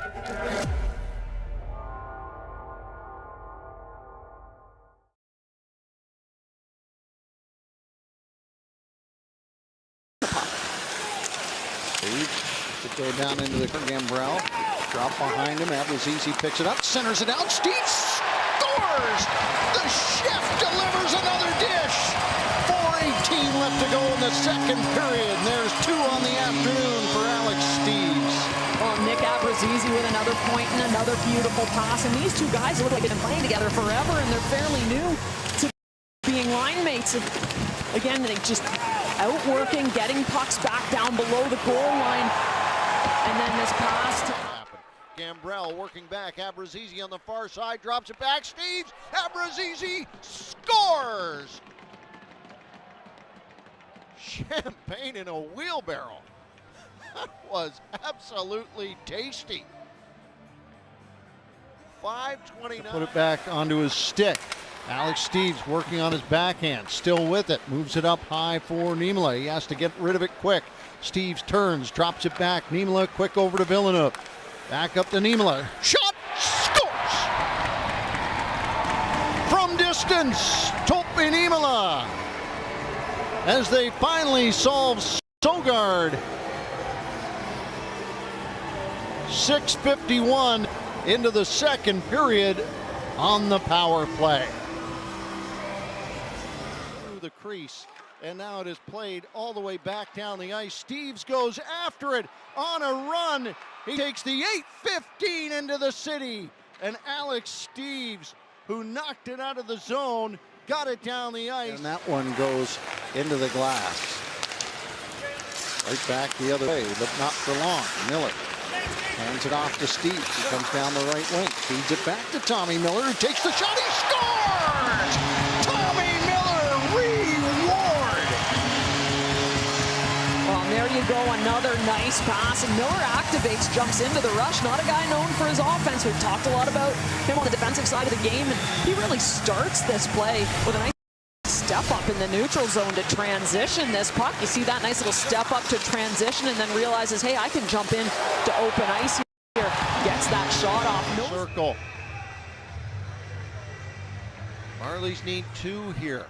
To go down into the Gambrell. Drop behind him. Abrazizi picks it up. Centers it out. Steeves scores! The chef delivers another dish. 4:18 left to go in the second period. And there's 2 on the afternoon for Alex Steeves. Well, Nick Abrazizi with another point and another beautiful pass. And these two guys look like they've been playing together forever, and they're fairly new to being line mates. Again, they just outworking, getting pucks back down below the goal line. And then this pass to Gambrell working back. Abrazizi on the far side, drops it back. Steeves, Abrazizi scores! Champagne in a wheelbarrow. That was absolutely tasty. 5:29. Put it back onto his stick. Alex Steeves working on his backhand, still with it, moves it up high for Niemela. He has to get rid of it quick. Steeves turns, drops it back. Niemela quick over to Villeneuve. Back up to Niemela. Shot, scores! From distance, Tope Niemela. As they finally solve Sogard. 6:51 into the second period on the power play. The crease, and now it is played all the way back down the ice. Steeves goes after it on a run. He takes the 8:15 into the city, and Alex Steeves, who knocked it out of the zone, got it down the ice. And that one goes into the glass. Right back the other way, but not for long. Miller hands it off to Steeves. He comes down the right wing, feeds it back to Tommy Miller, who takes the shot. He scores! Tommy Miller, reward! Well, there you go, another nice pass. And Miller activates, jumps into the rush. Not a guy known for his offense. We've talked a lot about him on the defensive side of the game, and he really starts this play with a nice step up in the neutral zone to transition this puck. You see that nice little step up to transition, and then realizes, hey, I can jump in to open ice here. Gets that shot off. Circle. Marlies need 2 here.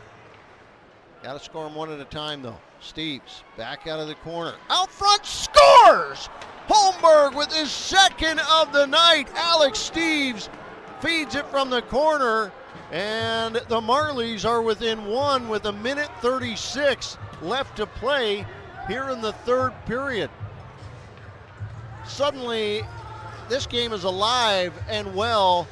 Got to score them one at a time, though. Steeves back out of the corner. Out front, scores! Holmberg with his second of the night. Alex Steeves feeds it from the corner. And the Marlies are within 1 with 1:36 left to play here in the third period. Suddenly, this game is alive and well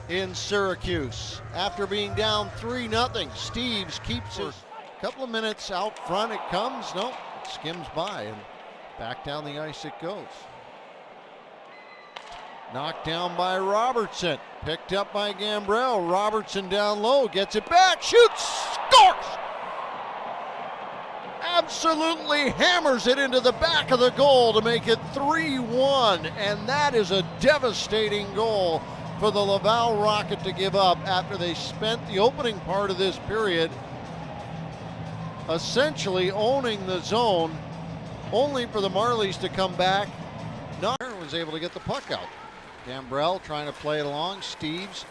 in Syracuse. After being down 3-0, Steeves keeps his couple of minutes out front. It comes, no, it skims by, and back down the ice it goes. Knocked down by Robertson, picked up by Gambrell. Robertson down low, gets it back, shoots, scores! Absolutely hammers it into the back of the goal to make it 3-1, and that is a devastating goal for the Laval Rocket to give up after they spent the opening part of this period essentially owning the zone, only for the Marlies to come back. Nairn was able to get the puck out. Gambrell trying to play it along. Steeves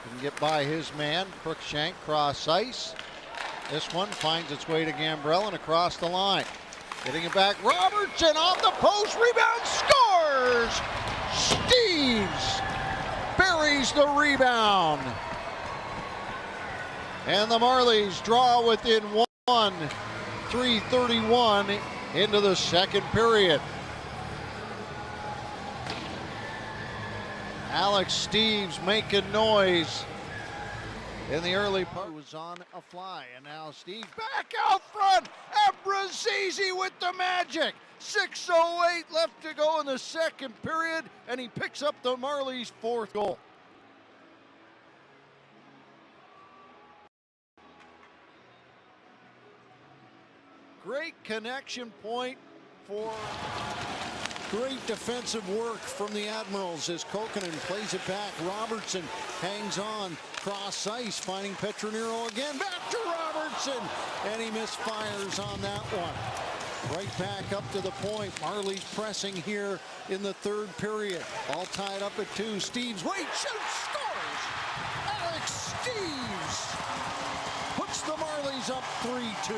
can get by his man. Crookshank cross ice. This one finds its way to Gambrell and across the line. Getting it back. Robertson off the post. Rebound. Scores! Steeves buries the rebound. And the Marlies draw within 1. 3:31 into the second period. Alex Steeves making noise in the early part. Was on a fly, and now Steeves back out front. Abrazizi with the magic. 6:08 left to go in the second period, and he picks up the Marlies' 4th goal. Great connection point for great defensive work from the Admirals as Kokkonen plays it back. Robertson hangs on, cross ice, finding Petronero again. Back to Robertson, and he misfires on that one. Right back up to the point. Marlies pressing here in the third period. All tied up at 2. Steeves waits, shoots, scores! Alex Steeves puts the Marlies up 3-2.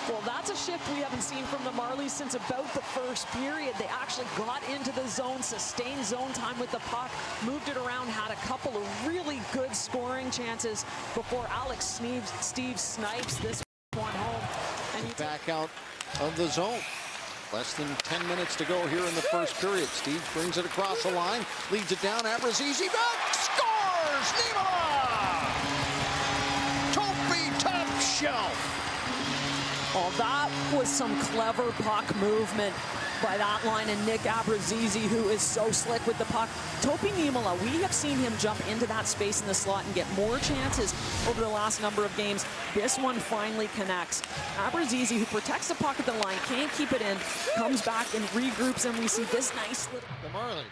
Well, that's a shift we haven't seen from the Marlies since about the first period. They actually got into the zone, sustained zone time with the puck, moved it around, had a couple of really good scoring chances before Alex Steeves snipes this one home. And back out of the zone. Less than 10 minutes to go here in the first period. Steeves brings it across the line, leads it down, Abbott back, scores! Niemela! Topi top shelf. Oh, that was some clever puck movement by that line, and Nick Abbott, who is so slick with the puck. Topi Niemela, we have seen him jump into that space in the slot and get more chances over the last number of games. This one finally connects. Abbott, who protects the puck at the line, can't keep it in, comes back and regroups, and we see this nice little... The Marlies.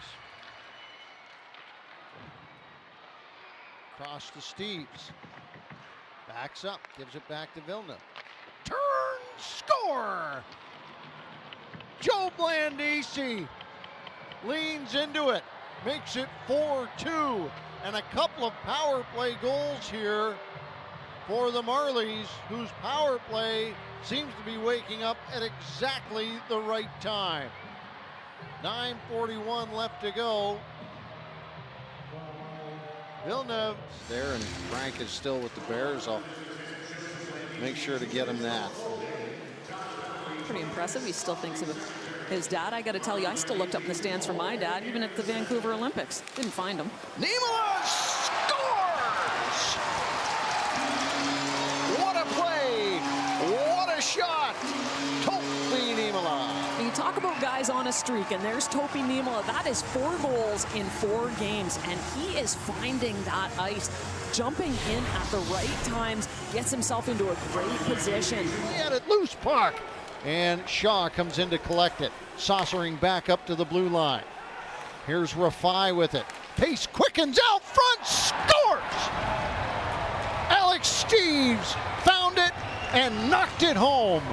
Cross to Steeves. Backs up, gives it back to Vilna. Turn, score! Joe Blandisi leans into it, makes it 4-2, and a couple of power play goals here for the Marlies, whose power play seems to be waking up at exactly the right time. 9:41 left to go. Villeneuve there, and Frank is still with the Bears. I'll make sure to get him that. Pretty impressive. He still thinks of his dad. I got to tell you, I still looked up in the stands for my dad, even at the Vancouver Olympics. Didn't find him. Niemela scores! What a play! What a shot! Topi Niemela. And you talk about guys on a streak, and there's Topi Niemela. That is 4 goals in 4 games, and he is finding that ice, jumping in at the right times, gets himself into a great position. He had it loose puck, and Shaw comes in to collect it, saucering back up to the blue line. Here's Rafai with it. Pace quickens out front, scores! Alex Steeves found it and knocked it home.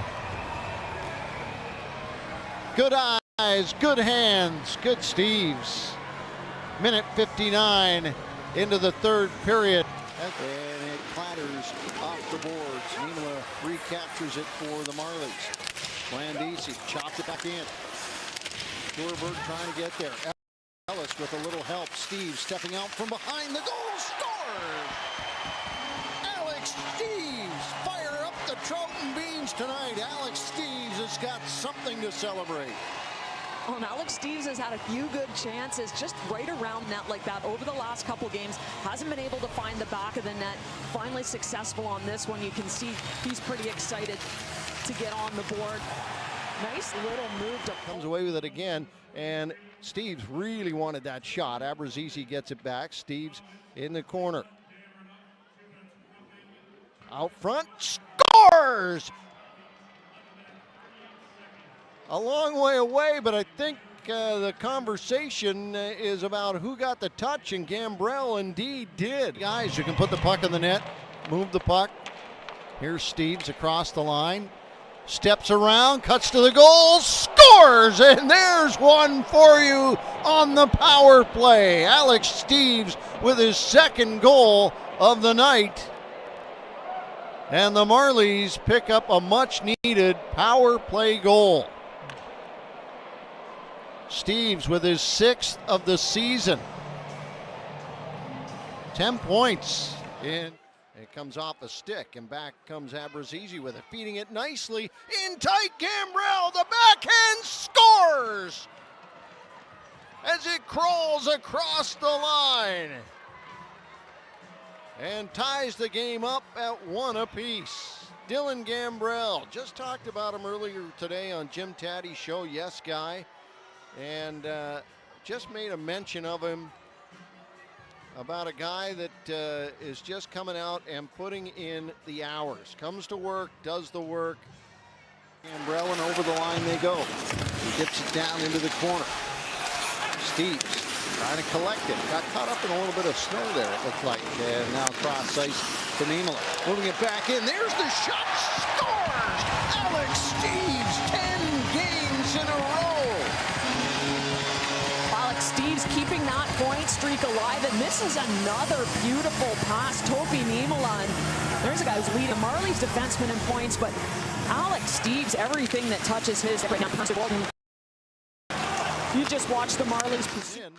Good eyes, good hands, good Steeves. Minute 59 into the third period. And it clatters off the boards. Niemela recaptures it for the Marlies. Blandisi chopped it back in. Thorberg trying to get there. Ellis with a little help. Steeves stepping out from behind the goal, scores! Alex Steeves fire up the trout and beans tonight. Alex Steeves has got something to celebrate. Oh, and Alex Steeves has had a few good chances just right around net like that over the last couple games. Hasn't been able to find the back of the net. Finally successful on this one. You can see he's pretty excited to get on the board. Nice little move to... Comes away with it again, and Steeves really wanted that shot. Abbott gets it back. Steeves in the corner. Out front, scores! A long way away, but I think the conversation is about who got the touch, and Gambrell indeed did. Guys, you can put the puck in the net, move the puck. Here's Steeves across the line, steps around, cuts to the goal, scores! And there's one for you on the power play. Alex Steeves with his second goal of the night. And the Marlies pick up a much-needed power play goal. Steeves with his 6th of the season. 10 points in. It comes off a stick, and back comes Abbott with it, feeding it nicely. In tight, Gambrell, the backhand scores! As it crawls across the line. And ties the game up at 1 apiece. Dylan Gambrell, just talked about him earlier today on Jim Taddy's show, Yes Guy. And just made a mention of him about a guy that is just coming out and putting in the hours. Comes to work, does the work. Gambrell, and over the line they go. He gets it down into the corner. Steeves trying to collect it. Got caught up in a little bit of snow there, it looked like. And now cross ice to Niemela. Moving it back in. There's the shot. Scores! Alex Steeves! Steeves keeping that point streak alive, and this is another beautiful pass. Topi Niemela. There's a guy who's leading Marlies defenseman in points, but Alex Steeves, everything that touches his right now. You just watch the Marlies pursue.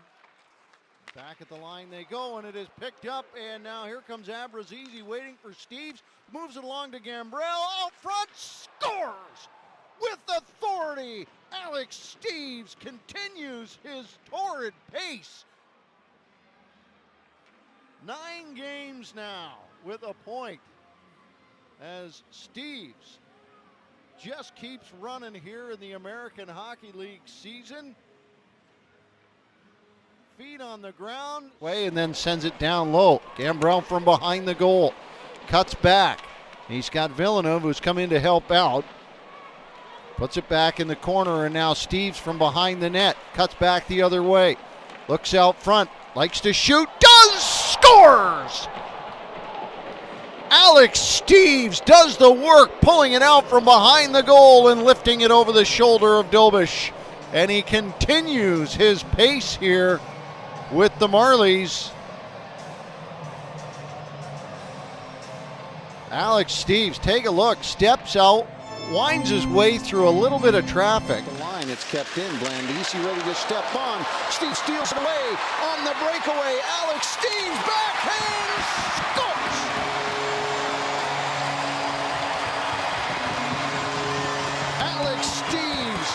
Back at the line they go, and it is picked up, and now here comes Abrazizi waiting for Steeves. Moves it along to Gambrell, out front, scores! With authority, Alex Steeves continues his torrid pace. 9 games now with a point, as Steeves just keeps running here in the American Hockey League season. Feet on the ground. And then sends it down low. Gambrell from behind the goal. Cuts back. He's got Villeneuve, who's come in to help out. Puts it back in the corner, and now Steeves from behind the net. Cuts back the other way. Looks out front. Likes to shoot. Does! Scores! Alex Steeves does the work, pulling it out from behind the goal and lifting it over the shoulder of Dobish. And he continues his pace here with the Marlies. Alex Steeves, take a look, steps out, winds his way through a little bit of traffic. The line, it's kept in. Blandisi ready to step on. Steeves steals it away on the breakaway. Alex Steeves backhand scores! Alex Steeves,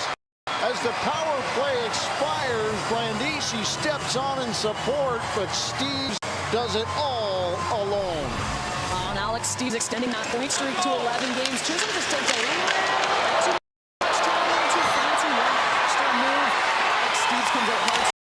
as the power play expires, Blandisi steps on in support, but Steeves does it all alone. And Alex Steeves extending that point streak to 11 games. Chisholm just takes a lead. Too fancy, one extra move. Alex Steeves comes out hard.